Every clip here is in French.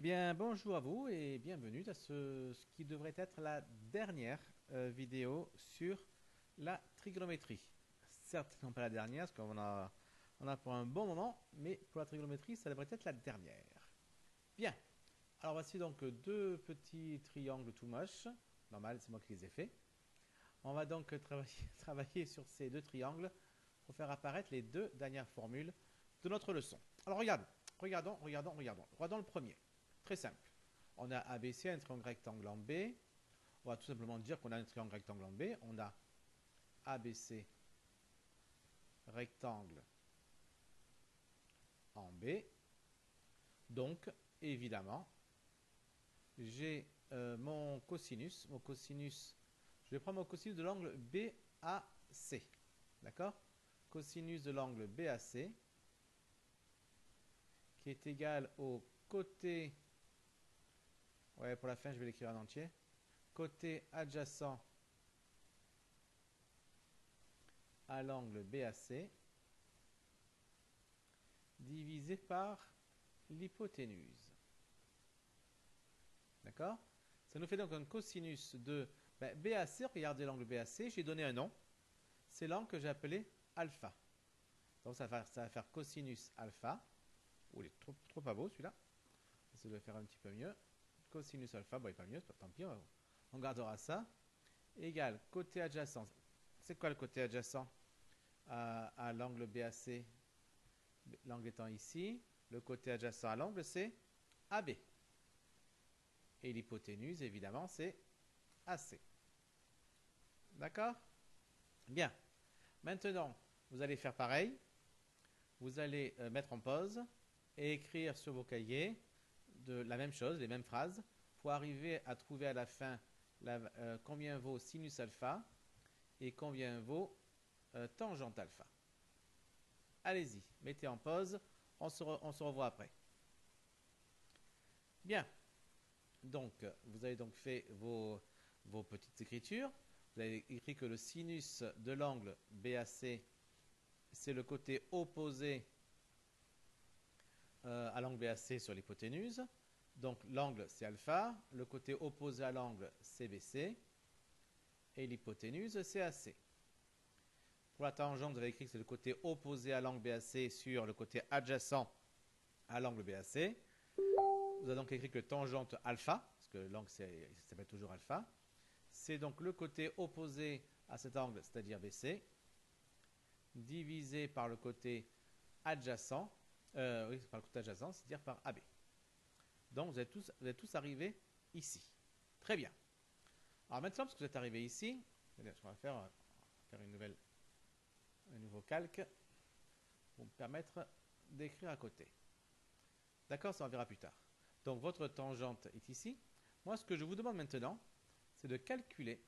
Eh bien, bonjour à vous et bienvenue à ce qui devrait être la dernière vidéo sur la trigonométrie. Certes, non pas la dernière, parce qu'on a pour un bon moment, mais pour la trigonométrie, ça devrait être la dernière. Bien, alors voici donc deux petits triangles tout moches. Normal, c'est moi qui les ai faits. On va donc travailler sur ces deux triangles pour faire apparaître les deux dernières formules de notre leçon. Alors regardons. Regardons le premier. Très simple. On a ABC, un triangle rectangle en B. On va tout simplement dire qu'on a un triangle rectangle en B. On a ABC rectangle en B. Donc, évidemment, j'ai mon cosinus. Je vais prendre mon cosinus de l'angle BAC. D'accord? Cosinus de l'angle BAC qui est égal au côté, ouais, pour la fin je vais l'écrire en entier, côté adjacent à l'angle BAC divisé par l'hypoténuse. D'accord? Ça nous fait donc un cosinus de BAC. Regardez l'angle BAC, j'ai donné un nom. C'est l'angle que j'ai appelé alpha. Donc ça va faire cosinus alpha. Oh, il est trop pas beau celui-là. Ça doit faire un petit peu mieux. Cosinus alpha, bon, il n'est pas mieux, tant pis, on gardera ça. Égal côté adjacent. C'est quoi le côté adjacent à l'angle BAC? L'angle étant ici. Le côté adjacent à l'angle, c'est AB. Et l'hypoténuse, évidemment, c'est AC. D'accord? Bien. Maintenant, vous allez faire pareil. Vous allez mettre en pause et écrire sur vos cahiers la même chose, les mêmes phrases, pour arriver à trouver à la fin combien vaut sinus alpha et combien vaut tangente alpha. Allez-y, mettez en pause, on se revoit après. Bien, donc vous avez donc fait vos petites écritures. Vous avez écrit que le sinus de l'angle BAC, c'est le côté opposé à l'angle BAC sur l'hypoténuse. Donc l'angle c'est alpha, le côté opposé à l'angle c'est BC, et l'hypoténuse c'est AC. Pour la tangente, vous avez écrit que c'est le côté opposé à l'angle BAC sur le côté adjacent à l'angle BAC. Vous avez donc écrit que tangente alpha, parce que l'angle s'appelle toujours alpha, c'est donc le côté opposé à cet angle, c'est-à-dire BC, divisé par le côté adjacent, par le côté adjacent, c'est-à-dire par AB. Donc vous êtes tous arrivés ici. Très bien. Alors maintenant, parce que vous êtes arrivés ici, on va faire un nouveau calque pour me permettre d'écrire à côté. D'accord, ça on verra plus tard. Donc votre tangente est ici. Moi, ce que je vous demande maintenant, c'est de calculer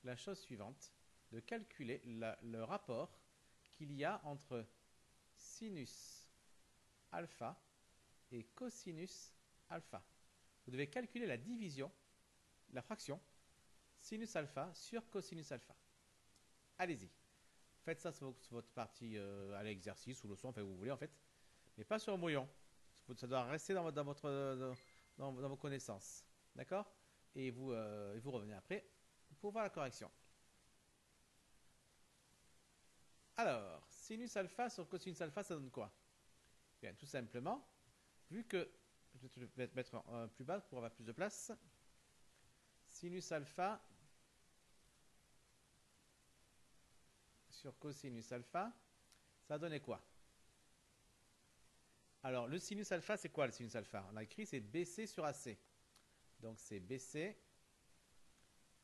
la chose suivante, de calculer le rapport qu'il y a entre sinus alpha et cosinus alpha. Vous devez calculer la division, la fraction, sinus alpha sur cosinus alpha. Allez-y. Faites ça sur votre partie à l'exercice ou leçon, enfin vous voulez en fait, mais pas sur un brouillon. Ça doit rester dans vos connaissances. D'accord? Et vous revenez après pour voir la correction. Alors, sinus alpha sur cosinus alpha, ça donne quoi? Bien, tout simplement, vu que, je vais mettre plus bas pour avoir plus de place, sinus alpha sur cosinus alpha, ça a donné quoi? Alors, le sinus alpha, c'est quoi le sinus alpha? On a écrit, c'est BC sur AC. Donc, c'est BC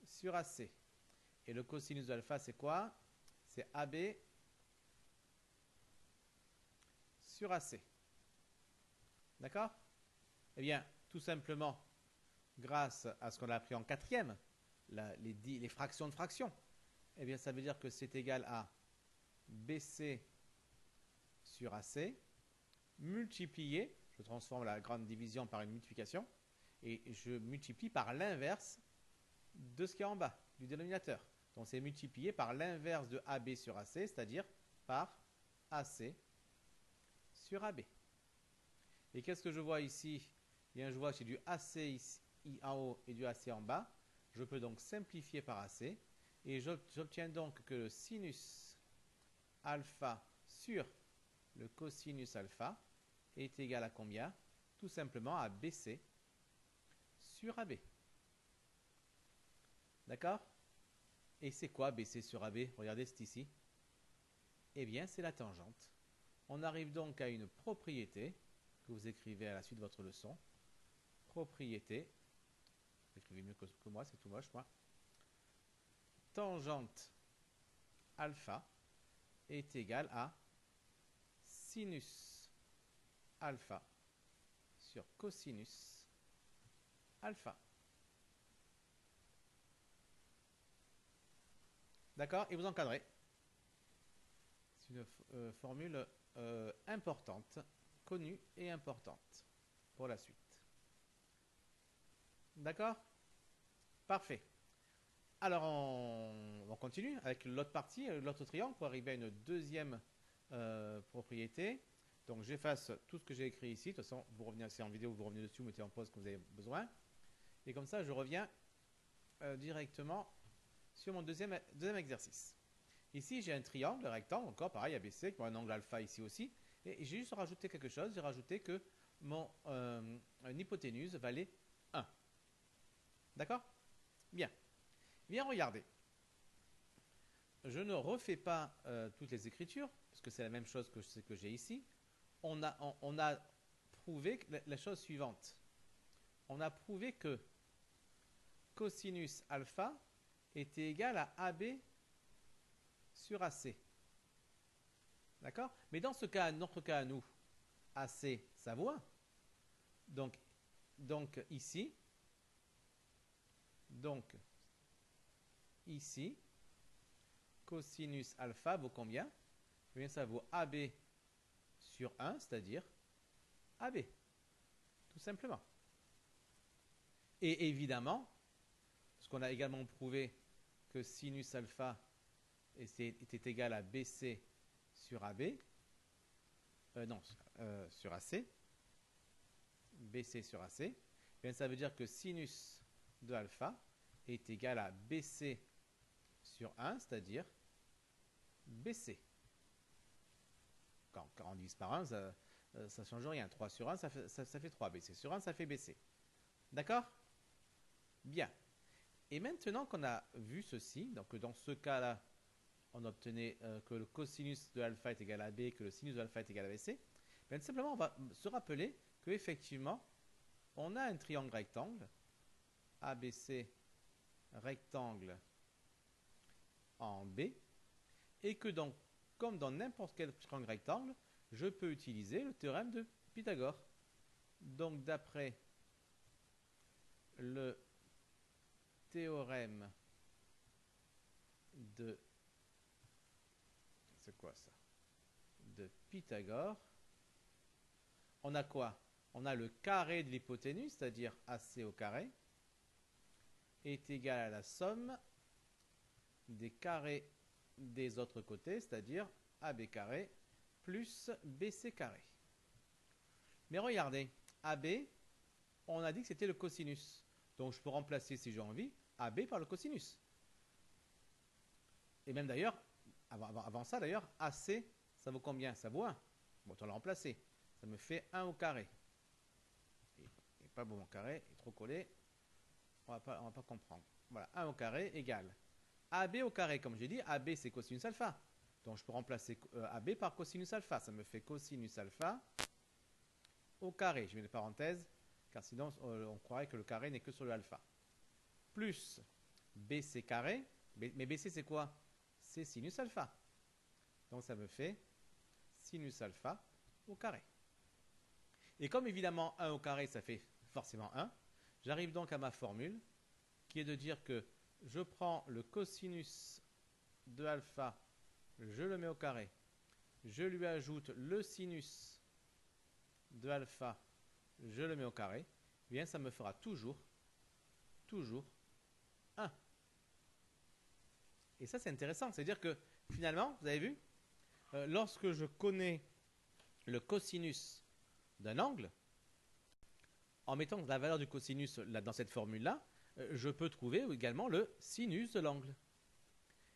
sur AC. Et le cosinus de alpha, c'est quoi? C'est AB sur AC. D'accord? Eh bien, tout simplement, grâce à ce qu'on a appris en quatrième, les fractions de fractions, eh bien, ça veut dire que c'est égal à BC sur AC, multiplié, je transforme la grande division par une multiplication, et je multiplie par l'inverse de ce qui est en bas, du dénominateur. Donc c'est multiplié par l'inverse de AB sur AC, c'est-à-dire par AC sur AB. Et qu'est-ce que je vois ici? Eh bien, je vois que j'ai du AC ici en haut et du AC en bas. Je peux donc simplifier par AC. Et j'obtiens donc que le sinus alpha sur le cosinus alpha est égal à combien? Tout simplement à BC sur AB. D'accord? Et c'est quoi BC sur AB? Regardez, c'est ici. Eh bien, c'est la tangente. On arrive donc à une propriété que vous écrivez à la suite de votre leçon. Propriété. Vous écrivez mieux que moi, c'est tout moche, moi. Tangente alpha est égal à sinus alpha sur cosinus alpha. D'accord? Et vous encadrez. C'est une formule importante, connue et importante pour la suite. D'accord? Parfait. Alors, on continue avec l'autre partie, l'autre triangle, pour arriver à une deuxième propriété. Donc, j'efface tout ce que j'ai écrit ici. De toute façon, vous revenez, c'est en vidéo, vous revenez dessus, vous mettez en pause quand vous avez besoin. Et comme ça, je reviens directement sur mon deuxième exercice. Ici, j'ai un triangle, un rectangle, encore pareil, ABC, qui a un angle alpha ici aussi. Et j'ai juste rajouté quelque chose. J'ai rajouté que mon hypoténuse valait 1. D'accord? Bien. Bien, regardez. Je ne refais pas toutes les écritures, parce que c'est la même chose que ce que j'ai ici. On a prouvé la chose suivante. On a prouvé que cosinus alpha était égal à AB sur AC. D'accord? Mais dans ce cas, notre cas à nous, AC, ça vaut 1. Donc ici, cosinus alpha vaut combien? Eh bien, ça vaut AB sur 1, c'est-à-dire AB. Tout simplement. Et évidemment, parce qu'on a également prouvé que sinus alpha était égal à BC sur AB, sur AC, BC sur AC, eh bien, ça veut dire que sinus de alpha est égal à BC sur 1, c'est-à-dire BC. Quand on divise par 1, ça ne change rien. 3 sur 1, ça fait 3. BC sur 1, ça fait BC. D'accord? Bien. Et maintenant qu'on a vu ceci, donc dans ce cas-là, on obtenait que le cosinus de alpha est égal à B, que le sinus de alpha est égal à BC, bien simplement on va se rappeler qu'effectivement, on a un triangle rectangle, ABC rectangle en B, et que donc, comme dans n'importe quel triangle rectangle, je peux utiliser le théorème de Pythagore. Donc d'après le théorème de... C'est quoi ça? De Pythagore. On a quoi? On a le carré de l'hypoténuse, c'est-à-dire AC au carré, est égal à la somme des carrés des autres côtés, c'est-à-dire AB carré plus BC carré. Mais regardez, AB, on a dit que c'était le cosinus. Donc je peux remplacer, si j'ai envie, AB par le cosinus. Et même d'ailleurs, avant ça d'ailleurs, AC, ça vaut combien? Ça vaut 1. Bon, on l'a remplacé. Ça me fait 1 au carré. Il n'est pas bon mon carré, il est trop collé. On va pas comprendre. Voilà, 1 au carré égale AB au carré, comme j'ai dit, AB c'est cosinus alpha. Donc je peux remplacer AB par cosinus alpha. Ça me fait cosinus alpha au carré. Je mets des parenthèses, car sinon on croirait que le carré n'est que sur le alpha. Plus BC carré. Mais BC c'est quoi? C'est sinus alpha. Donc ça me fait sinus alpha au carré. Et comme évidemment 1 au carré ça fait forcément 1, j'arrive donc à ma formule qui est de dire que je prends le cosinus de alpha, je le mets au carré, je lui ajoute le sinus de alpha, je le mets au carré, eh bien ça me fera toujours 1. Et ça c'est intéressant, c'est-à-dire que finalement, vous avez vu, lorsque je connais le cosinus d'un angle, en mettant la valeur du cosinus là, dans cette formule-là, je peux trouver également le sinus de l'angle.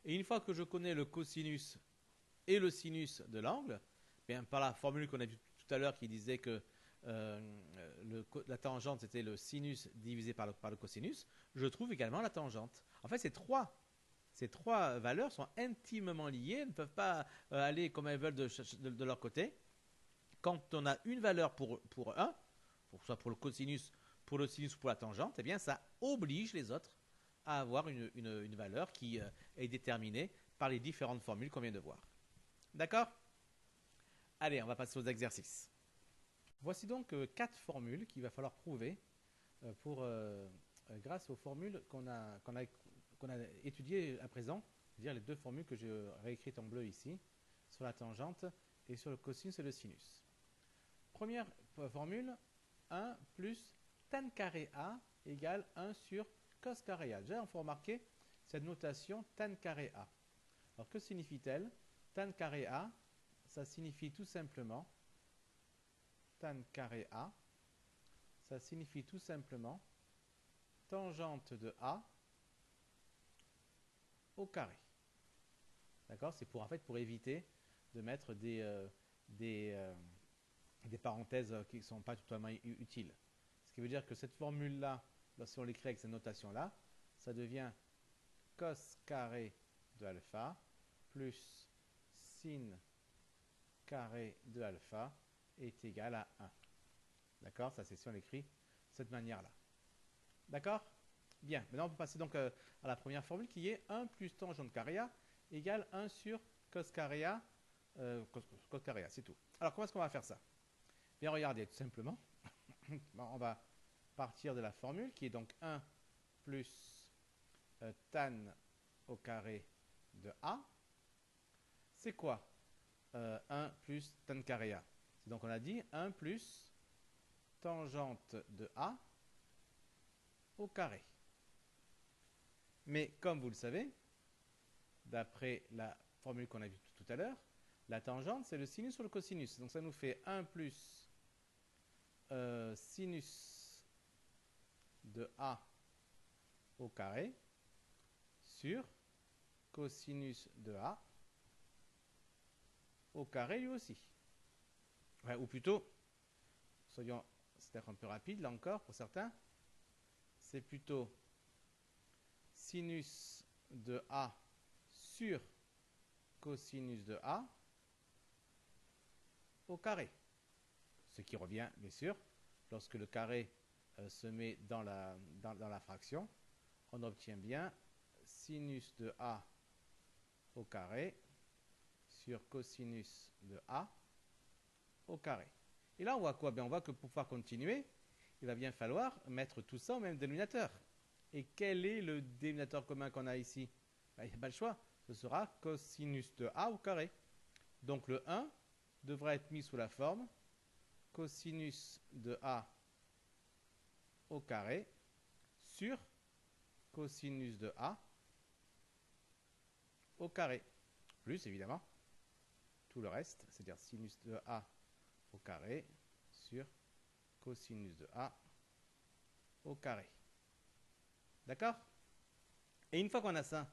Et une fois que je connais le cosinus et le sinus de l'angle, bien par la formule qu'on a vue tout à l'heure qui disait que la tangente c'était le sinus divisé par le cosinus, je trouve également la tangente. En fait, ces trois valeurs sont intimement liées, elles ne peuvent pas aller comme elles veulent de leur côté. Quand on a une valeur pour un, soit pour le cosinus, pour le sinus ou pour la tangente, eh bien ça oblige les autres à avoir une valeur qui est déterminée par les différentes formules qu'on vient de voir. D'accord? Allez, on va passer aux exercices. Voici donc 4 formules qu'il va falloir prouver grâce aux formules qu'on a étudiées à présent, c'est-à-dire les 2 formules que j'ai réécrites en bleu ici, sur la tangente et sur le cosinus et le sinus. Première formule, 1 plus tan carré A égale 1 sur cos carré A. Déjà, il faut remarquer cette notation tan carré A. Alors, que signifie-t-elle? Tan carré A, ça signifie tout simplement tan carré A, ça signifie tout simplement tangente de A au carré. D'accord? C'est en fait pour éviter de mettre des parenthèses qui ne sont pas totalement utiles. Ce qui veut dire que cette formule-là, si on l'écrit avec cette notation-là, ça devient cos carré de alpha plus sin carré de alpha est égal à 1. D'accord? Ça, c'est si on l'écrit de cette manière-là. D'accord? Bien. Maintenant, on peut passer donc à la première formule qui est 1 plus tangente carré A égale 1 sur cos carré A. Cos carré A, c'est tout. Alors, comment est-ce qu'on va faire ça? Bien, regardez, tout simplement. On va partir de la formule qui est donc 1 plus tan au carré de A. C'est quoi 1 plus tan carré A? Donc on a dit 1 plus tangente de A au carré. Mais comme vous le savez, d'après la formule qu'on a vue tout à l'heure, la tangente c'est le sinus sur le cosinus. Donc ça nous fait 1 plus sinus de A au carré sur cosinus de A au carré lui aussi. Ouais, ou plutôt, soyons c'est-à-dire un peu rapide là encore pour certains, c'est plutôt sinus de A sur cosinus de A au carré. Ce qui revient, bien sûr, lorsque le carré se met dans la fraction, on obtient bien sinus de A au carré sur cosinus de A au carré. Et là, on voit quoi? Bien, on voit que pour pouvoir continuer, il va bien falloir mettre tout ça au même dénominateur. Et quel est le dénominateur commun qu'on a ici? Ben, il n'y a pas le choix. Ce sera cosinus de A au carré. Donc le 1 devra être mis sous la forme cosinus de A au carré sur cosinus de A au carré. Plus évidemment tout le reste, c'est-à-dire sinus de A au carré sur cosinus de A au carré. D'accord? Et une fois qu'on a ça,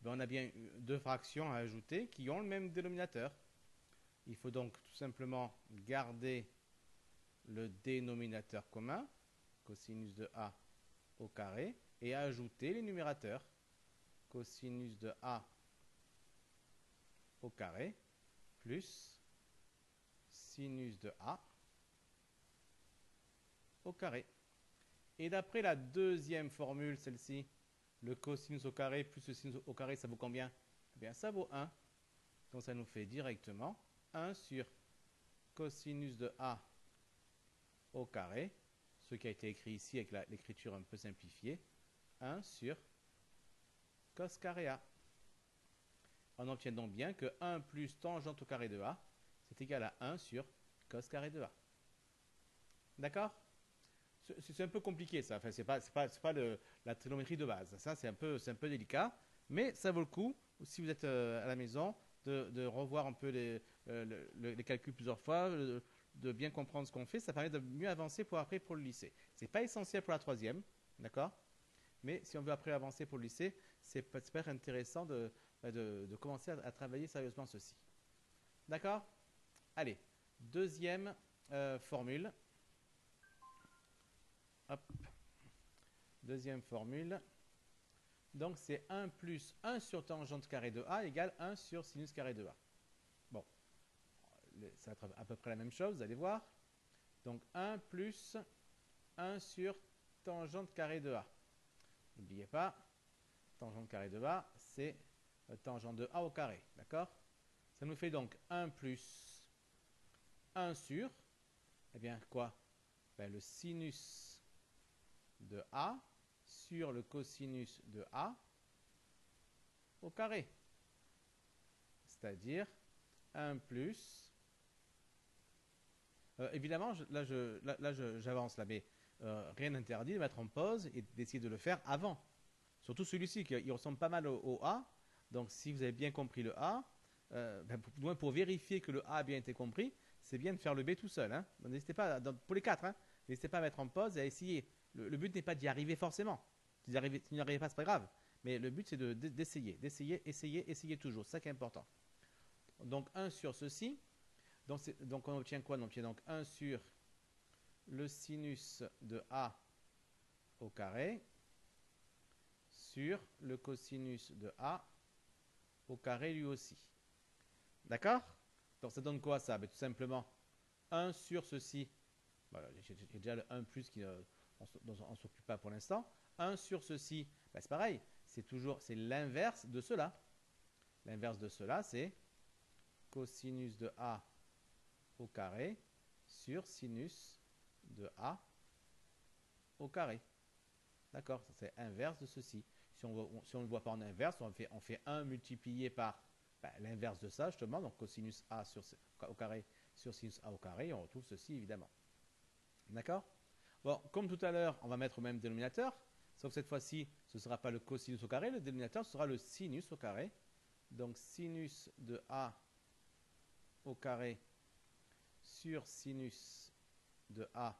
ben on a bien 2 fractions à ajouter qui ont le même dénominateur. Il faut donc tout simplement garder le dénominateur commun, cosinus de A au carré, et ajouter les numérateurs, cosinus de A au carré, plus sinus de A au carré. Et d'après la deuxième formule, celle-ci, le cosinus au carré plus le sinus au carré, ça vaut combien? Eh bien, ça vaut 1. Donc, ça nous fait directement 1 sur cosinus de A au carré, ce qui a été écrit ici avec l'écriture un peu simplifiée, 1 sur cos carré A. On obtient donc bien que 1 plus tangente au carré de A, c'est égal à 1 sur cos carré de A. D'accord? C'est un peu compliqué ça, enfin, c'est pas la trigonométrie de base, ça c'est un peu délicat, mais ça vaut le coup, si vous êtes à la maison, de revoir un peu les calculs plusieurs fois, de bien comprendre ce qu'on fait, ça permet de mieux avancer pour après pour le lycée. C'est pas essentiel pour la troisième, d'accord? Mais si on veut après avancer pour le lycée, c'est peut être intéressant de commencer à travailler sérieusement ceci. D'accord? Allez, deuxième formule. Hop. Deuxième formule. Donc c'est 1 plus 1 sur tangente carré de A égale 1 sur sinus carré de A. Bon, ça va être à peu près la même chose, vous allez voir. Donc 1 plus 1 sur tangente carré de A. N'oubliez pas, tangente carré de A, c'est tangente de A au carré, d'accord? Ça nous fait donc 1 plus 1 sur, eh bien quoi? Ben, le sinus de A sur le cosinus de A au carré. C'est-à-dire 1 plus... évidemment, j'avance là, mais rien n'interdit de mettre en pause et d'essayer de le faire avant. Surtout celui-ci, qui ressemble pas mal au A. Donc, si vous avez bien compris le A, pour vérifier que le A a bien été compris, c'est bien de faire le B tout seul. Hein. N'hésitez pas, pour les quatre, hein, n'hésitez pas à mettre en pause et à essayer. Le but n'est pas d'y arriver forcément. Si vous n'y arrivez pas, c'est pas grave. Mais le but, c'est d'essayer, essayer toujours. C'est ça qui est important. Donc, 1 sur ceci. Donc, on obtient quoi? On obtient donc 1 sur le sinus de A au carré sur le cosinus de A au carré lui aussi. D'accord? Donc, ça donne quoi ça? Tout simplement 1 sur ceci. Voilà, j'ai déjà le 1 plus dont on ne s'occupe pas pour l'instant. 1 sur ceci, c'est pareil. C'est l'inverse de cela. L'inverse de cela, c'est cosinus de A au carré sur sinus de A au carré. D'accord? C'est inverse de ceci. Si on ne le voit pas en inverse, on fait 1 multiplié par l'inverse de ça, justement, donc cosinus A au carré sur sinus A au carré, et on retrouve ceci, évidemment. D'accord? Bon, comme tout à l'heure, on va mettre au même dénominateur, sauf que cette fois-ci, ce ne sera pas le cosinus au carré, le dénominateur sera le sinus au carré. Donc, sinus de A au carré sur sinus de A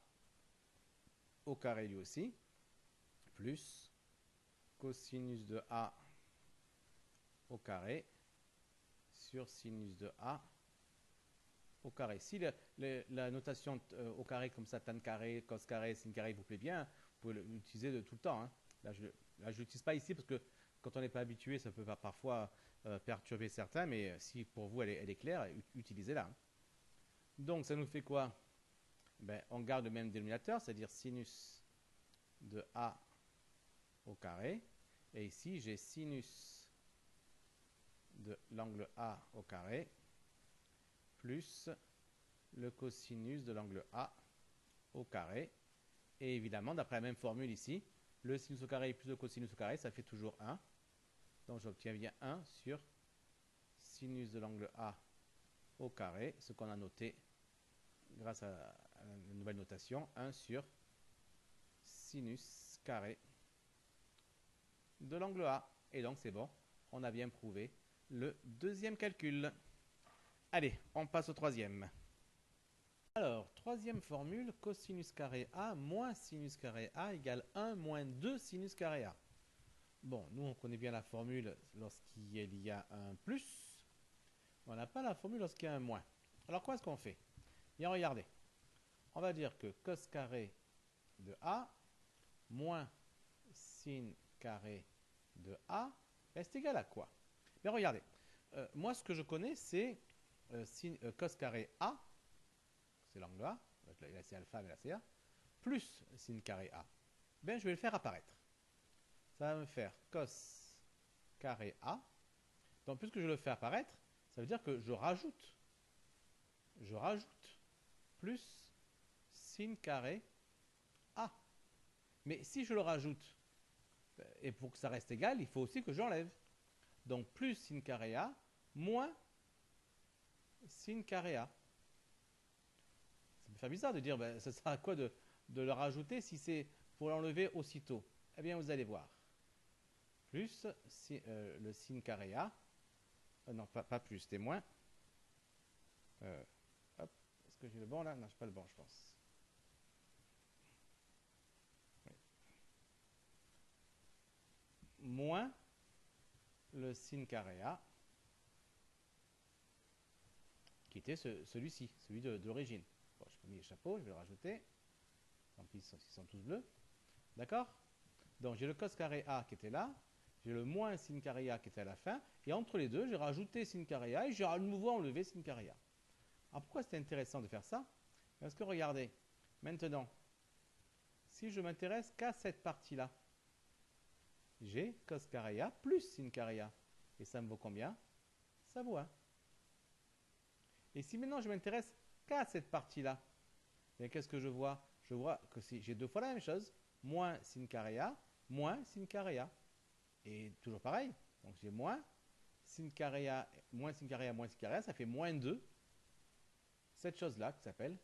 au carré lui aussi, plus cosinus de A au carré sur sinus de A au carré. Si la notation au carré comme ça, tan carré, cos carré, sin carré vous plaît bien, vous pouvez l'utiliser tout le temps. Hein. Là, je ne l'utilise pas ici parce que quand on n'est pas habitué, ça peut parfois perturber certains, mais si pour vous elle est claire, utilisez-la. Hein. Donc ça nous fait quoi? On garde le même dénominateur, c'est-à-dire sinus de A au carré. Et ici, j'ai sinus de l'angle A au carré plus le cosinus de l'angle A au carré. Et évidemment, d'après la même formule ici, le sinus au carré plus le cosinus au carré, ça fait toujours 1. Donc j'obtiens bien 1 sur sinus de l'angle A au carré, ce qu'on a noté grâce à la nouvelle notation, 1 sur sinus carré de l'angle A. Et donc c'est bon, on a bien prouvé le deuxième calcul. Allez, on passe au troisième. Alors, troisième formule, cosinus carré A moins sinus carré A égale 1 moins 2 sinus carré A. Bon, nous on connaît bien la formule lorsqu'il y a un plus. On n'a pas la formule lorsqu'il y a un moins. Alors, quoi est-ce qu'on fait? Bien, regardez. On va dire que cos carré de A moins sin carré de A, c'est égal à quoi? Bien, regardez. Moi, ce que je connais, c'est cos carré A, c'est l'angle A, là c'est alpha, mais là c'est A, plus sin carré A. Bien, je vais le faire apparaître. Ça va me faire cos carré A. Donc, puisque je le fais apparaître, ça veut dire que je rajoute plus sin carré A. Mais si je le rajoute, et pour que ça reste égal, il faut aussi que j'enlève. Donc, plus sin carré A, moins sin carré A. Ça me fait bizarre de dire, ça sert à quoi de le rajouter si c'est pour l'enlever aussitôt? Eh bien, vous allez voir. Plus le sin carré A. Non, pas plus, c'était moins. Hop, que j'ai le bon là? Non, je n'ai pas le bon, je pense. Oui. Moins le sin carré A, qui était celui-ci, celui d'origine. Bon, je peux mettre les chapeaux, je vais le rajouter. Tant pis, ils sont tous bleus. D'accord? Donc j'ai le cos carré A qui était là, j'ai le moins sin carré A qui était à la fin, et entre les deux, j'ai rajouté sin carré A et j'ai à nouveau enlevé sin carré A. Alors pourquoi c'est intéressant de faire ça? Parce que regardez, maintenant, si je m'intéresse qu'à cette partie-là, j'ai cos carré A plus sin carré A. Et ça me vaut combien? Ça vaut 1. Et si maintenant je m'intéresse qu'à cette partie-là, qu'est-ce que je vois? Je vois que si j'ai deux fois la même chose, moins sin carré A, moins sin carré A. Et toujours pareil, donc j'ai moins sin carré A, moins sin carré A, moins sin carré A, ça fait moins 2. Cette chose-là qui s'appelle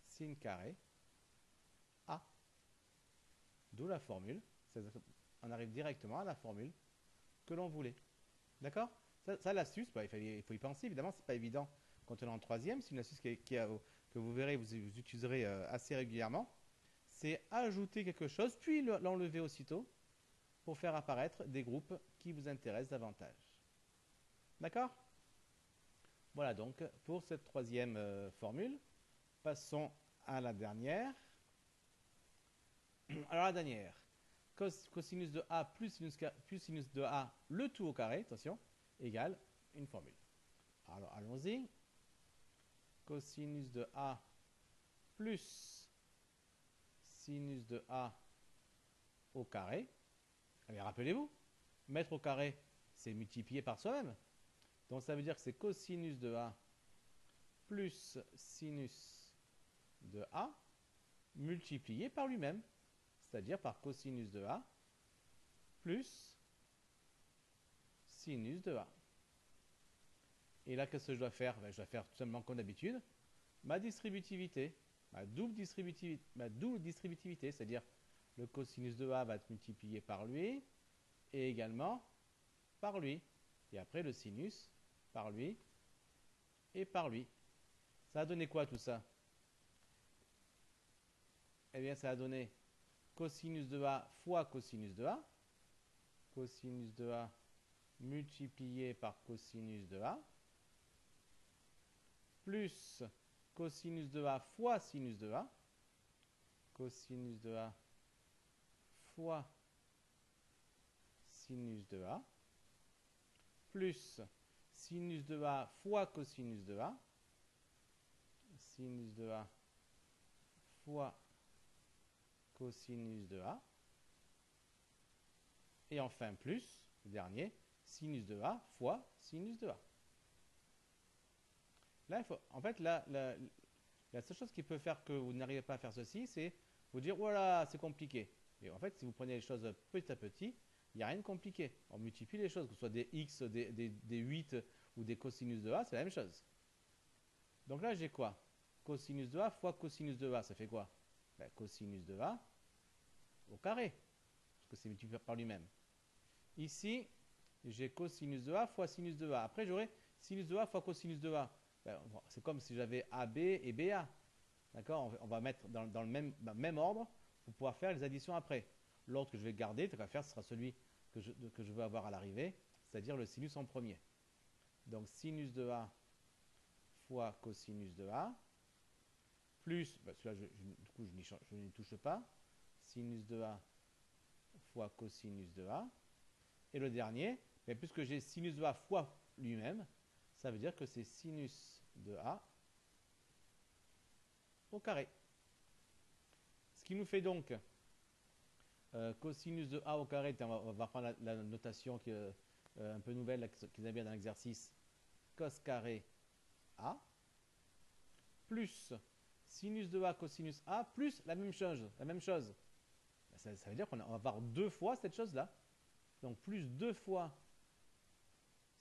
sin carré A. D'où la formule. On arrive directement à la formule que l'on voulait. D'accord? Ça l'astuce, bah, il faut y penser. Évidemment, c'est pas évident quand on est en troisième. C'est une astuce que vous verrez, vous utiliserez assez régulièrement. C'est ajouter quelque chose, puis l'enlever aussitôt pour faire apparaître des groupes qui vous intéressent davantage. D'accord? Voilà donc pour cette troisième formule. Passons à la dernière. Alors la dernière, cosinus de A plus sinus de A, le tout au carré, attention, égale une formule. Alors allons-y. Cosinus de A plus sinus de A au carré. Allez, rappelez-vous, mettre au carré, c'est multiplier par soi-même. Donc ça veut dire que c'est cosinus de A plus sinus de A multiplié par lui-même, c'est-à-dire par cosinus de A plus sinus de A. Et là, qu'est-ce que je dois faire? Je dois faire tout simplement comme d'habitude, ma distributivité, ma double distributivité, c'est-à-dire le cosinus de A va être multiplié par lui et également par lui. Et après le sinus par lui et par lui. Ça a donné quoi tout ça? Eh bien, ça a donné cosinus de A fois cosinus de A. Cosinus de A multiplié par cosinus de A. Plus cosinus de A fois sinus de A. Cosinus de A fois sinus de A. Plus sinus de A fois cosinus de A. Sinus de A fois cosinus de A. Et enfin plus, le dernier, sinus de A fois sinus de A. Là, en fait, la seule chose qui peut faire que vous n'arrivez pas à faire ceci, c'est vous dire, voilà, c'est compliqué. Et en fait, si vous prenez les choses petit à petit, il n'y a rien de compliqué. On multiplie les choses, que ce soit des x, des 8 ou des cosinus de A, c'est la même chose. Donc là, j'ai quoi? Cosinus de A fois cosinus de A, ça fait quoi? Ben, cosinus de A au carré, parce que c'est multiplié par lui-même. Ici, j'ai cosinus de A fois sinus de A. Après, j'aurai sinus de A fois cosinus de A. Ben, c'est comme si j'avais AB et BA. D'accord? On va mettre dans le même ordre pour pouvoir faire les additions après. L'ordre que je vais garder, tant qu'à faire, ce sera celui que je veux avoir à l'arrivée, c'est-à-dire le sinus en premier. Donc sinus de A fois cosinus de A, plus, ben celui-là, du coup, je n'y touche pas, sinus de A fois cosinus de A. Et le dernier, ben, puisque j'ai sinus de A fois lui-même, ça veut dire que c'est sinus de A au carré. Ce qui nous fait donc cosinus de A au carré, on va prendre la notation un peu nouvelle qu'ils avaient bien dans l'exercice, cos carré A, plus sinus de A cosinus A, plus la même chose. Ça veut dire qu'on va avoir deux fois cette chose-là. Donc plus deux fois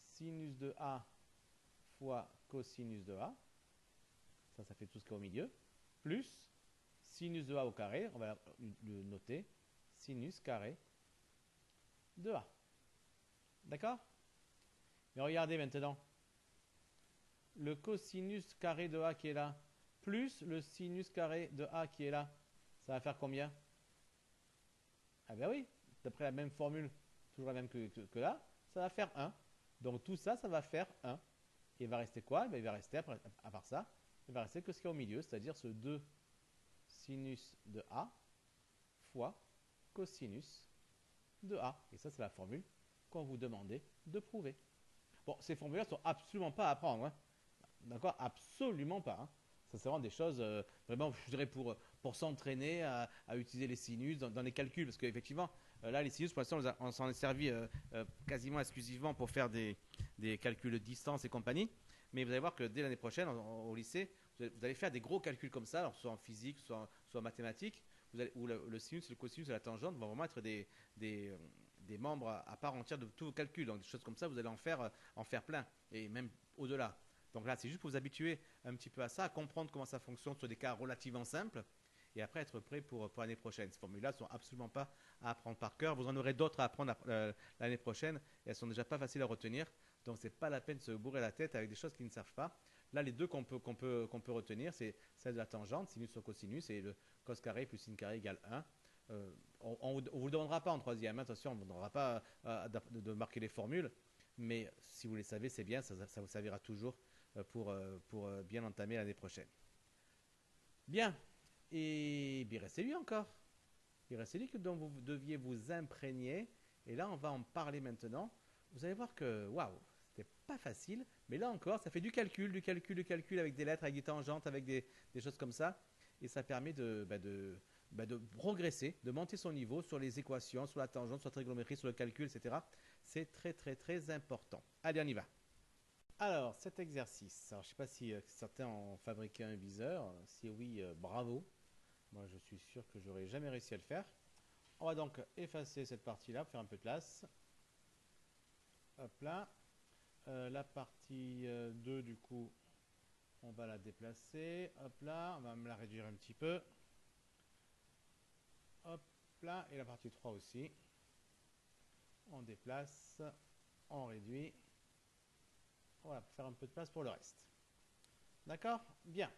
sinus de A fois cosinus de A. Ça fait tout ce qu'il y a au milieu. Plus sinus de A au carré, on va le noter, sinus carré de A. D'accord? Mais regardez maintenant. le cosinus carré de A qui est là, plus le sinus carré de A qui est là, ça va faire combien? Ah ben oui, d'après la même formule, toujours la même que là, ça va faire 1. Donc tout ça, ça va faire 1. Et il va rester quoi? Ben, il va rester, après, à part ça, il va rester que ce qu'il y a au milieu, c'est-à-dire ce 2 sinus de A fois cosinus de A. Et ça, c'est la formule qu'on vous demandait de prouver. Bon, ces formules-là sont absolument pas à apprendre. Hein. D'accord? Absolument pas. Hein. Ça, c'est vraiment des choses, vraiment, je dirais, pour s'entraîner à utiliser les sinus dans les calculs. Parce qu'effectivement, là, les sinus, pour l'instant, on s'en est servi quasiment exclusivement pour faire des calculs de distance et compagnie. Mais vous allez voir que dès l'année prochaine, au lycée, vous allez faire des gros calculs comme ça, alors soit en physique, soit en mathématiques, où le sinus, le cosinus et la tangente vont vraiment être des membres à part entière de tous vos calculs. Donc des choses comme ça, vous allez en faire plein, et même au-delà. Donc là, c'est juste pour vous habituer un petit peu à ça, à comprendre comment ça fonctionne sur des cas relativement simples, et après être prêt pour l'année prochaine. Ces formules-là ne sont absolument pas à apprendre par cœur. Vous en aurez d'autres à apprendre l'année prochaine, et elles sont déjà pas faciles à retenir. Donc c'est pas la peine de se bourrer la tête avec des choses qui ne servent pas. Là, les deux qu'on peut retenir, c'est celle de la tangente, sinus sur cosinus, et le cos carré plus sin carré égale 1. On ne vous le demandera pas en troisième, hein, attention, on ne vous demandera pas de marquer les formules, mais si vous les savez, c'est bien, ça vous servira toujours pour bien entamer l'année prochaine. Bien, et il restait lui encore. Il restait lui dont vous deviez vous imprégner, et là on va en parler maintenant. Vous allez voir que, waouh, c'était pas facile, mais là encore, ça fait du calcul avec des lettres, avec des tangentes, avec des choses comme ça, et ça permet de progresser, de monter son niveau sur les équations, sur la tangente, sur la trigonométrie, sur le calcul, etc. C'est très très très important. Allez, on y va. Alors, cet exercice, alors, je ne sais pas si certains ont fabriqué un viseur. Si oui, bravo. Moi, je suis sûr que j'aurais jamais réussi à le faire. On va donc effacer cette partie-là pour faire un peu de place. Hop là. La partie 2, du coup, on va la déplacer. Hop là, on va me la réduire un petit peu. Hop là, et la partie 3 aussi. On déplace, on réduit. Voilà, pour faire un peu de place pour le reste. D'accord? Bien.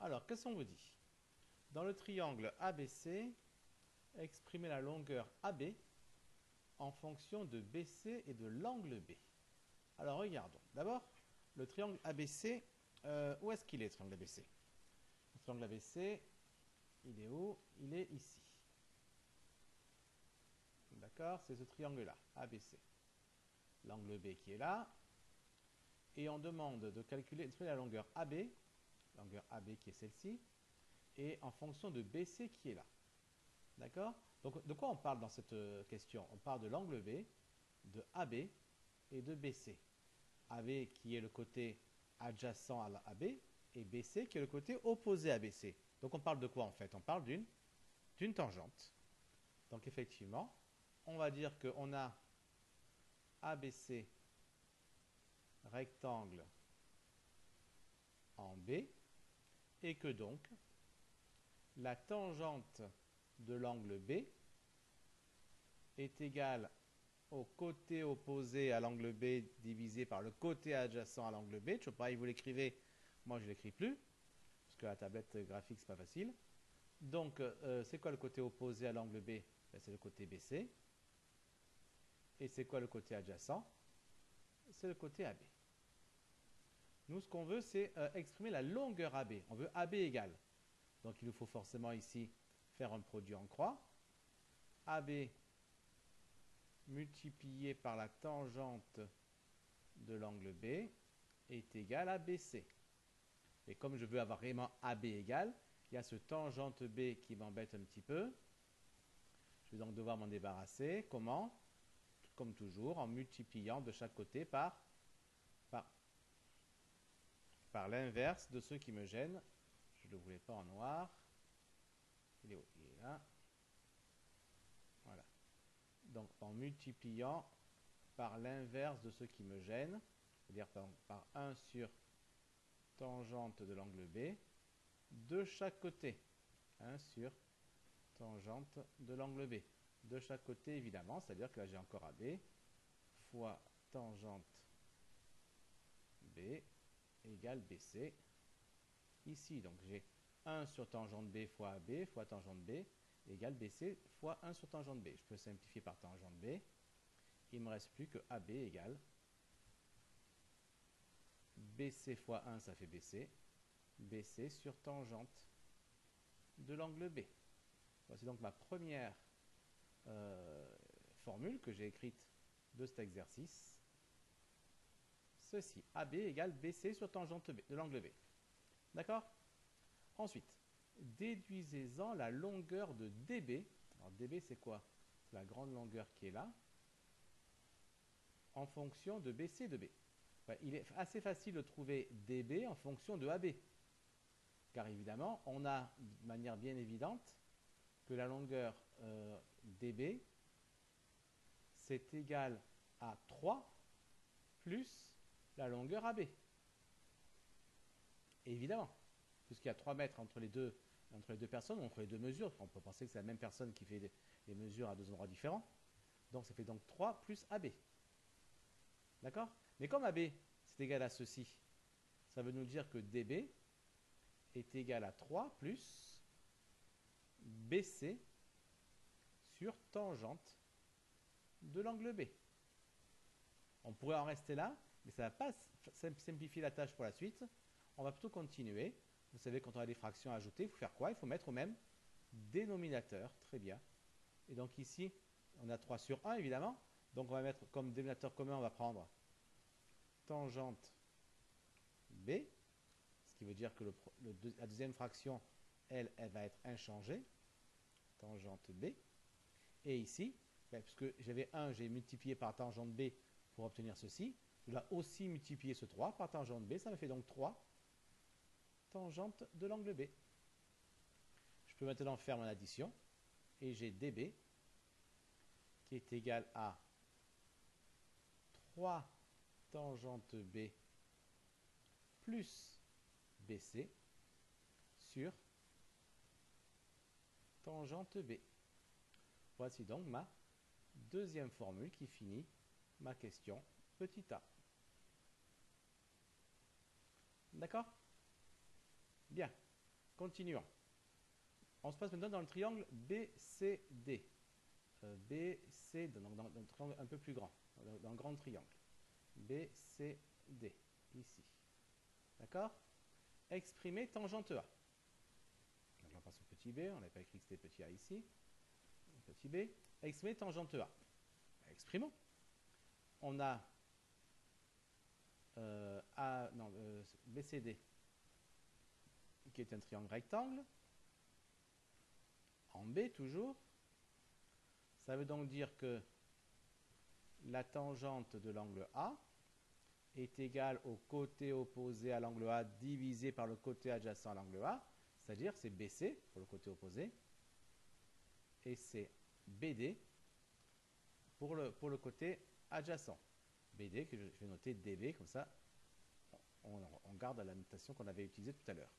Alors, qu'est-ce qu'on vous dit? Dans le triangle ABC, exprimez la longueur AB en fonction de BC et de l'angle B. Alors, regardons. D'abord, le triangle ABC, où est-ce qu'il est, le triangle ABC? Le triangle ABC, il est où? Il est ici. D'accord? C'est ce triangle-là, ABC. L'angle B qui est là. Et on demande de calculer la longueur AB qui est celle-ci, et en fonction de BC qui est là. D'accord? Donc, de quoi on parle dans cette question? On parle de l'angle B, de AB et de BC. AB qui est le côté adjacent à AB, et BC qui est le côté opposé à BC. Donc, on parle de quoi en fait? On parle d'une tangente. Donc, effectivement, on va dire qu'on a ABC rectangle en B, et que donc la tangente de l'angle B est égale au côté opposé à l'angle B divisé par le côté adjacent à l'angle B. Je sais pas, vous l'écrivez, moi je ne l'écris plus, parce que la tablette graphique c'est pas facile. Donc c'est quoi le côté opposé à l'angle B? Ben, c'est le côté BC. Et c'est quoi le côté adjacent? C'est le côté AB. Nous, ce qu'on veut, c'est exprimer la longueur AB. On veut AB égale. Donc, il nous faut forcément ici faire un produit en croix. AB multiplié par la tangente de l'angle B est égal à BC. Et comme je veux avoir vraiment AB égal, il y a ce tangente B qui m'embête un petit peu. Je vais donc devoir m'en débarrasser. Comment? Comme toujours, en multipliant de chaque côté par l'inverse de ceux qui me gênent. Je ne le voulais pas en noir. Il est où? Il est là. Voilà. Donc en multipliant par l'inverse de ceux qui me gênent, c'est-à-dire par 1 sur tangente de l'angle B, de chaque côté. 1 sur tangente de l'angle B. De chaque côté, évidemment, c'est-à-dire que là j'ai encore AB fois tangente B égale BC. Ici, donc j'ai 1 sur tangente B fois AB fois tangente B égale BC fois 1 sur tangente B. Je peux simplifier par tangente B. Il ne me reste plus que AB égale BC fois 1, ça fait BC. BC sur tangente de l'angle B. Voici donc ma première formule que j'ai écrite de cet exercice. Ceci, AB égale BC sur tangente B, de l'angle B. D'accord? Ensuite, déduisez-en la longueur de DB. Alors DB, c'est quoi? C'est la grande longueur qui est là, en fonction de BC de B. Ben, il est assez facile de trouver DB en fonction de AB. Car évidemment, on a de manière bien évidente que la longueur DB, c'est égal à 3 plus la longueur AB. Et évidemment, puisqu'il y a 3 mètres entre les deux personnes, entre les deux mesures, on peut penser que c'est la même personne qui fait les mesures à deux endroits différents. Donc ça fait donc 3 plus AB. D'accord? Mais comme AB, c'est égal à ceci, ça veut nous dire que DB est égal à 3 plus BC sur tangente de l'angle B. On pourrait en rester là, mais ça ne va pas simplifier la tâche pour la suite. On va plutôt continuer. Vous savez, quand on a des fractions à ajouter, il faut faire quoi? Il faut mettre au même dénominateur. Très bien. Et donc ici, on a 3 sur 1, évidemment. Donc on va mettre comme dénominateur commun, on va prendre tangente B, ce qui veut dire que la deuxième fraction, elle va être inchangée. Tangente B. Et ici, puisque j'avais 1, j'ai multiplié par tangente B pour obtenir ceci. Je dois aussi multiplier ce 3 par tangente B. Ça me fait donc 3 tangente de l'angle B. Je peux maintenant faire mon addition. Et j'ai DB qui est égal à 3 tangente B plus BC sur tangente B. Voici donc ma deuxième formule qui finit ma question petit a. D'accord? Bien. Continuons. On se passe maintenant dans le triangle BCD. BCD, donc dans un triangle un peu plus grand, dans le grand triangle. BCD, ici. D'accord? Exprimer tangente A. Donc on passe au petit b, on n'avait pas écrit que c'était petit a ici. Petit b, exprimer tangente A. Exprimons. On a BCD qui est un triangle rectangle. En B toujours. Ça veut donc dire que la tangente de l'angle A est égale au côté opposé à l'angle A divisé par le côté adjacent à l'angle A, c'est-à-dire c'est BC pour le côté opposé, et c'est BD pour le côté adjacent. BD que je vais noter DB, comme ça on garde la notation qu'on avait utilisée tout à l'heure.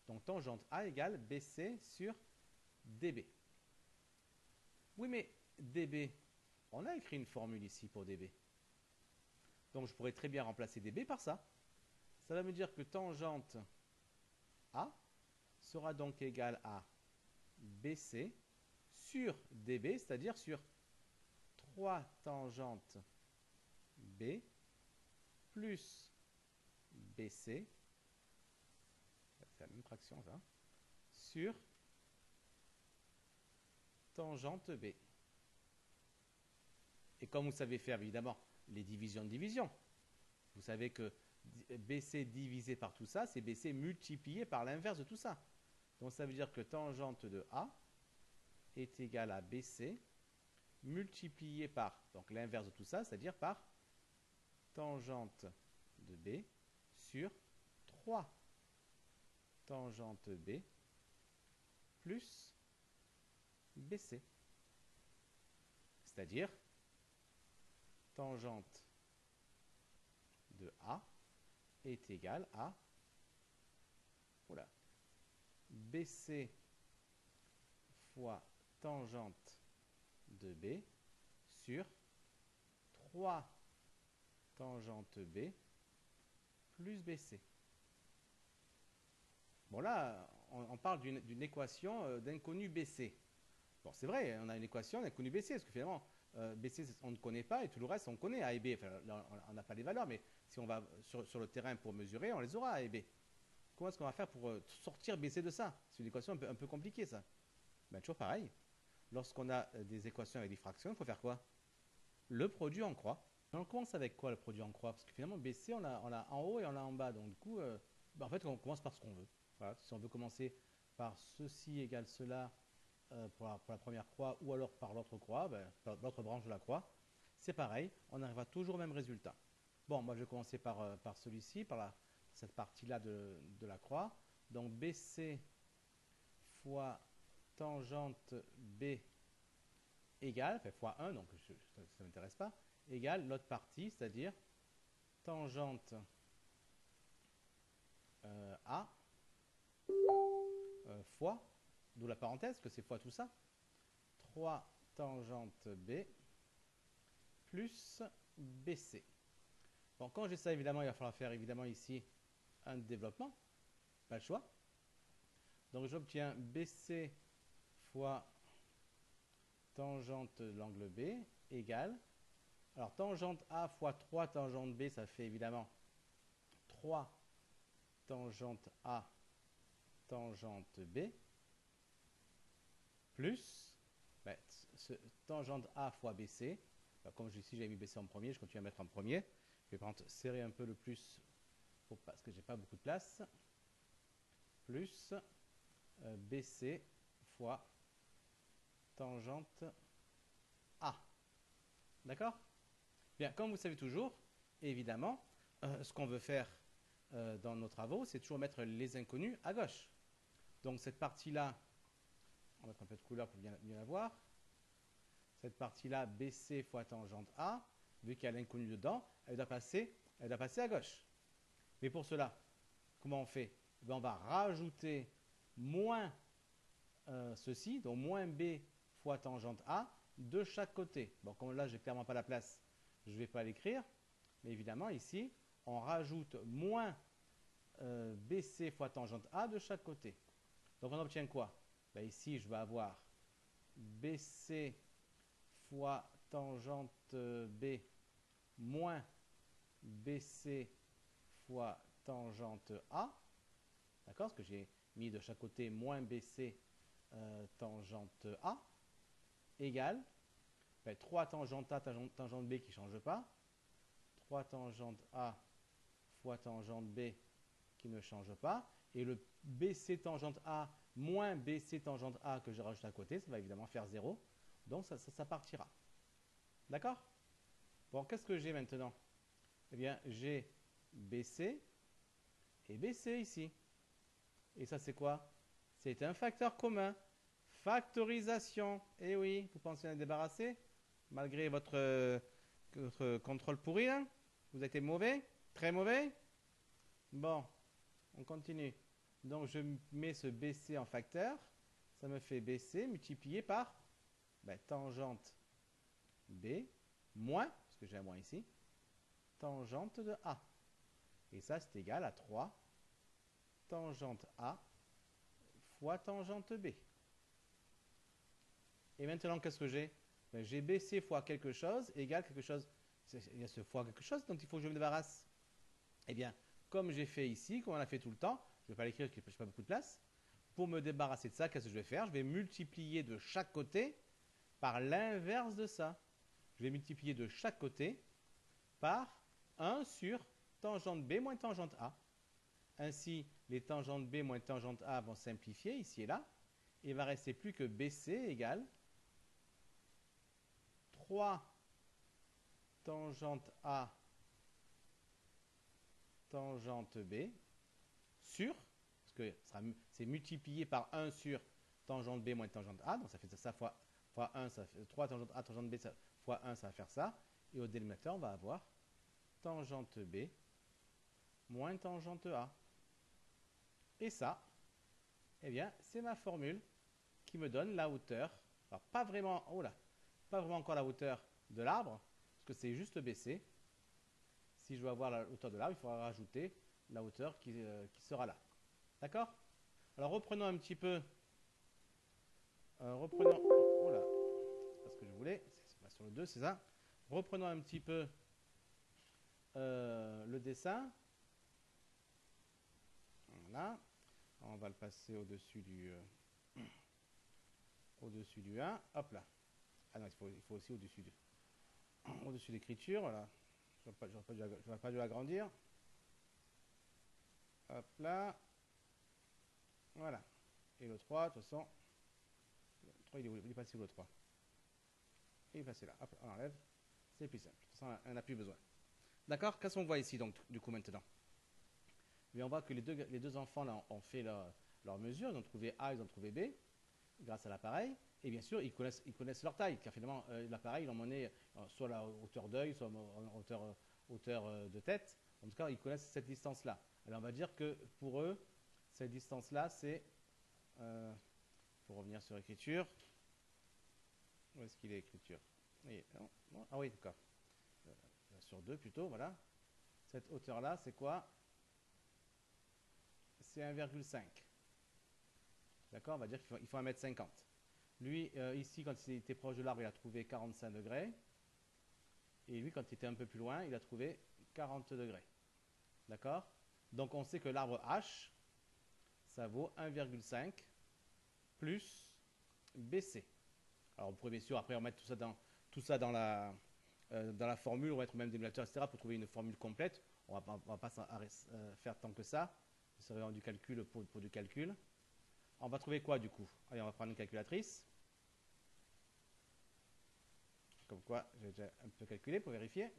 Donc tangente A égale BC sur DB. Oui, mais DB, on a écrit une formule ici pour DB. Donc je pourrais très bien remplacer DB par ça. Ça va me dire que tangente A sera donc égale à BC sur DB, c'est-à-dire sur 3 tangente B plus BC, c'est la même fraction ça, sur tangente B. Et comme vous savez faire évidemment les divisions de division, vous savez que BC divisé par tout ça, c'est BC multiplié par l'inverse de tout ça. Donc ça veut dire que tangente de A est égale à BC multiplié par donc l'inverse de tout ça, c'est-à-dire par tangente de B sur 3 tangente B plus BC. C'est-à-dire tangente de A est égale à BC fois tangente de B sur 3 tangente B plus BC. Bon là, on parle d'une équation d'inconnu BC. Bon, c'est vrai, on a une équation d'inconnu BC, parce que finalement, BC, on ne connaît pas, et tout le reste, on connaît A et B. Enfin, là, on n'a pas les valeurs, mais si on va sur le terrain pour mesurer, on les aura, A et B. Comment est-ce qu'on va faire pour sortir BC de ça? C'est une équation un peu compliquée, ça. Ben, toujours pareil. Lorsqu'on a des équations avec des fractions, il faut faire quoi? Le produit en croix. On commence avec quoi le produit en croix? Parce que finalement, BC, on l'a en haut et on l'a en bas. Donc du coup, en fait, on commence par ce qu'on veut. Voilà. Si on veut commencer par ceci égale cela pour la première croix, ou alors par l'autre croix, par l'autre branche de la croix, c'est pareil, on arrivera toujours au même résultat. Bon, moi je vais commencer par celui-ci, cette partie-là de la croix. Donc BC fois tangente B égale, enfin fois 1, donc ça ne m'intéresse pas, égale l'autre partie, c'est-à-dire tangente A fois, d'où la parenthèse, que c'est fois tout ça, 3 tangente B plus BC. Bon, quand j'ai ça, évidemment, il va falloir faire évidemment ici un développement, pas le choix. Donc j'obtiens BC fois tangente de l'angle B égale, alors tangente A fois 3 tangente B, ça fait évidemment 3 tangente A tangente B plus tangente A fois BC. Comme ici j'ai mis BC en premier, je continue à mettre en premier. Je vais par contre serrer un peu le plus parce que j'ai pas beaucoup de place. Plus BC fois tangente A. D'accord? Bien, comme vous savez toujours, évidemment, ce qu'on veut faire dans nos travaux, c'est toujours mettre les inconnus à gauche. Donc cette partie-là, on va mettre un peu de couleur pour bien la voir. Cette partie-là, BC fois tangente A, vu qu'il y a l'inconnu dedans, elle doit passer à gauche. Mais pour cela, comment on fait? On va rajouter moins ceci, donc moins B fois tangente A, de chaque côté. Bon, comme là, j'ai clairement pas la place, je ne vais pas l'écrire. Mais évidemment, ici, on rajoute moins BC fois tangente A de chaque côté. Donc on obtient quoi? Ben, ici, je vais avoir BC fois tangente B moins BC fois tangente A. D'accord? Parce que j'ai mis de chaque côté moins BC tangente A égale 3 tangente A tangente B qui ne change pas. 3 tangente A fois tangente B qui ne change pas. Et le BC tangente A moins BC tangente A que je rajoute à côté, ça va évidemment faire 0. Donc ça partira. D'accord? Bon, qu'est-ce que j'ai maintenant? Eh bien, j'ai BC et BC ici. Et ça, c'est quoi? C'est un facteur commun. Factorisation. Eh oui, vous pensez en débarrasser? Malgré votre contrôle pourri, hein? Vous avez été mauvais? Très mauvais? Bon, on continue. Donc, je mets ce BC en facteur. Ça me fait BC multiplié par tangente B moins, parce que j'ai un moins ici, tangente de A. Et ça, c'est égal à 3 tangente A fois tangente B. Et maintenant, qu'est-ce que j'ai? J'ai BC fois quelque chose égale quelque chose. Il y a ce fois quelque chose dont il faut que je me débarrasse. Eh bien, comme j'ai fait ici, comme on a fait tout le temps, je ne vais pas l'écrire parce que je n'ai pas beaucoup de place. Pour me débarrasser de ça, qu'est-ce que je vais faire? Je vais multiplier de chaque côté par l'inverse de ça. Je vais multiplier de chaque côté par 1 sur tangente B moins tangente A. Ainsi, les tangentes B moins tangente A vont simplifier ici et là. Et il ne va rester plus que BC égale 3 tangente A tangente B sur, parce que c'est multiplié par 1 sur tangente B moins tangente A, donc ça fait ça fois 1, ça fait 3 tangente A tangente B fois 1, ça va faire ça. Et au dénominateur, on va avoir tangente B moins tangente A. Et ça, eh bien, c'est ma formule qui me donne la hauteur. Alors, pas vraiment encore la hauteur de l'arbre, parce que c'est juste BC. Si je veux avoir la hauteur de l'arbre, il faudra rajouter la hauteur qui sera là. D'accord? Alors reprenons un petit peu. Reprenons. Oh là, c'est pas ce que je voulais. C'est pas sur le 2, c'est ça. Reprenons un petit peu le dessin. Voilà. On va le passer au-dessus du 1. Hop là. Ah non, il faut aussi au-dessus de l'écriture. Voilà. Je n'aurais pas dû l'agrandir. Hop là. Voilà. Et le 3, de toute façon. Le 3, il est passé où le 3? Il est passé là. Hop, on enlève. C'est plus simple. De toute façon, on n'a plus besoin. D'accord? Qu'est-ce qu'on voit ici, donc, du coup, maintenant? Mais on voit que les deux enfants là, ont fait leur mesure. Ils ont trouvé A, ils ont trouvé B, grâce à l'appareil. Et bien sûr, ils connaissent leur taille, car finalement, l'appareil, il en est soit la hauteur d'œil, soit hauteur de tête. En tout cas, ils connaissent cette distance-là. Alors, on va dire que pour eux, cette distance-là, c'est... pour revenir sur l'écriture. Où est-ce qu'il est, écriture? Non. Ah oui, d'accord. Sur 2 plutôt, voilà. Cette hauteur-là, c'est quoi? C'est 1,5. D'accord? On va dire qu'il faut 1,50 m. Lui, ici, quand il était proche de l'arbre, il a trouvé 45 degrés. Et lui, quand il était un peu plus loin, il a trouvé 40 degrés. D'accord? Donc, on sait que l'arbre H, ça vaut 1,5 plus BC. Alors, vous pouvez bien sûr après remettre tout ça dans la formule, on va mettre même des émulateurs, etc. pour trouver une formule complète. On va pas faire tant que ça. C'est vraiment du calcul pour du calcul. On va trouver quoi du coup? Allez, on va prendre une calculatrice. Comme quoi, j'ai déjà un peu calculé pour vérifier.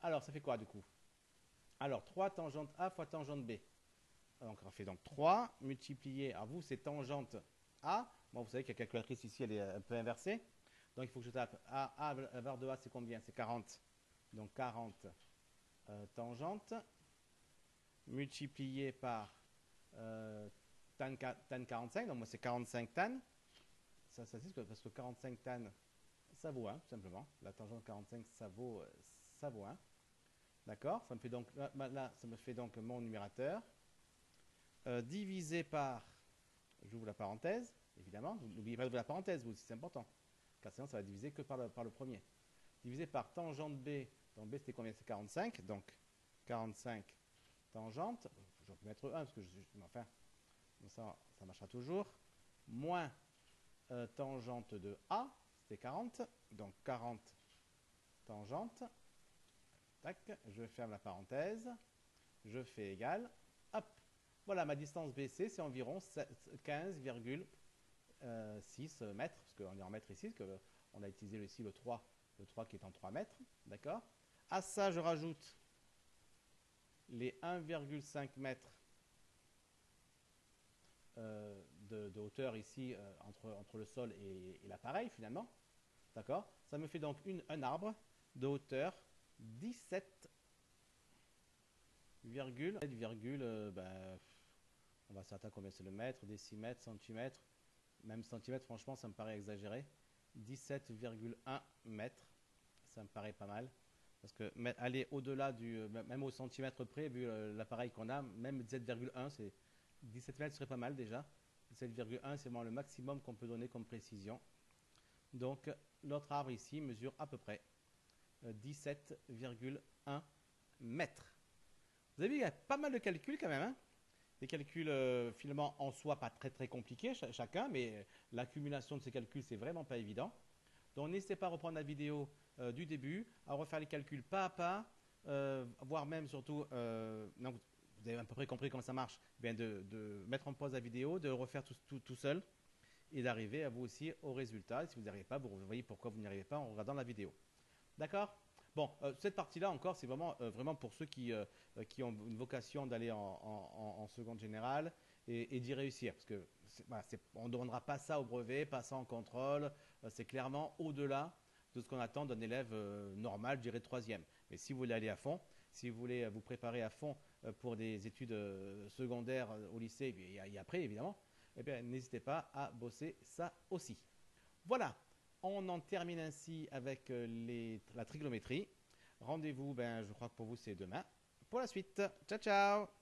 Alors, ça fait quoi du coup? Alors, 3 tangente A fois tangente B. Donc, on fait donc 3 multiplié. Alors, vous, c'est tangente A. Moi, vous savez que la calculatrice ici, elle est un peu inversée. Donc, il faut que je tape A. La valeur de A, c'est combien? C'est 40. Donc, 40 tangente multiplié par tan 45. Donc, moi, c'est 45 tan. Ça c'est parce que 45 tan, ça vaut 1, tout simplement. La tangente 45, ça vaut 1. D'accord? Ça me fait donc, là, ça me fait donc mon numérateur. Divisé par, j'ouvre la parenthèse, évidemment. N'oubliez pas d'ouvrir la parenthèse, vous aussi, c'est important. Car sinon, ça va diviser que par le premier. Divisé par tangente B. Donc B, c'était combien? C'est 45. Donc 45 tangente. Je peux mettre 1 parce que enfin, ça marchera toujours. Moins tangente de A, c'était 40. Donc 40 tangente. Tac, je ferme la parenthèse. Je fais égal. Hop. Voilà, ma distance BC, c'est environ 15,6 mètres, parce qu'on est en mètres ici, parce qu'on a utilisé ici le 3 qui est en 3 mètres. D'accord? À ça, je rajoute les 1,5 mètres de hauteur ici entre le sol et l'appareil finalement. D'accord? Ça me fait donc un arbre de hauteur 17, on va s'attendre combien c'est le mètre, décimètre, centimètre. Même centimètre, franchement, ça me paraît exagéré. 17,1 mètres, ça me paraît pas mal. Parce que aller au-delà même au centimètre près, vu l'appareil qu'on a, même 17,1, c'est 17 mètres serait pas mal déjà. 17,1, c'est vraiment le maximum qu'on peut donner comme précision. Donc, notre arbre ici mesure à peu près 17,1 mètres. Vous avez vu, il y a pas mal de calculs quand même. Hein, des calculs finalement en soi pas très très compliqués chacun, mais l'accumulation de ces calculs, c'est vraiment pas évident. Donc, n'hésitez pas à reprendre la vidéo du début, à refaire les calculs pas à pas, voire même surtout, non, vous avez à peu près compris comment ça marche, bien de mettre en pause la vidéo, de refaire tout seul et d'arriver à vous aussi au résultat. Et si vous n'y arrivez pas, vous voyez pourquoi vous n'y arrivez pas en regardant la vidéo. D'accord? Bon, cette partie-là encore, c'est vraiment pour ceux qui ont une vocation d'aller en seconde générale et d'y réussir. Parce que voilà, on ne demandera pas ça au brevet, pas ça en contrôle. C'est clairement au-delà de ce qu'on attend d'un élève normal, je dirais troisième. Mais si vous voulez aller à fond, si vous voulez vous préparer à fond pour des études secondaires au lycée et après évidemment, eh bien, n'hésitez pas à bosser ça aussi. Voilà, on en termine ainsi avec la trigonométrie. Rendez-vous, je crois que pour vous c'est demain. Pour la suite, ciao ciao!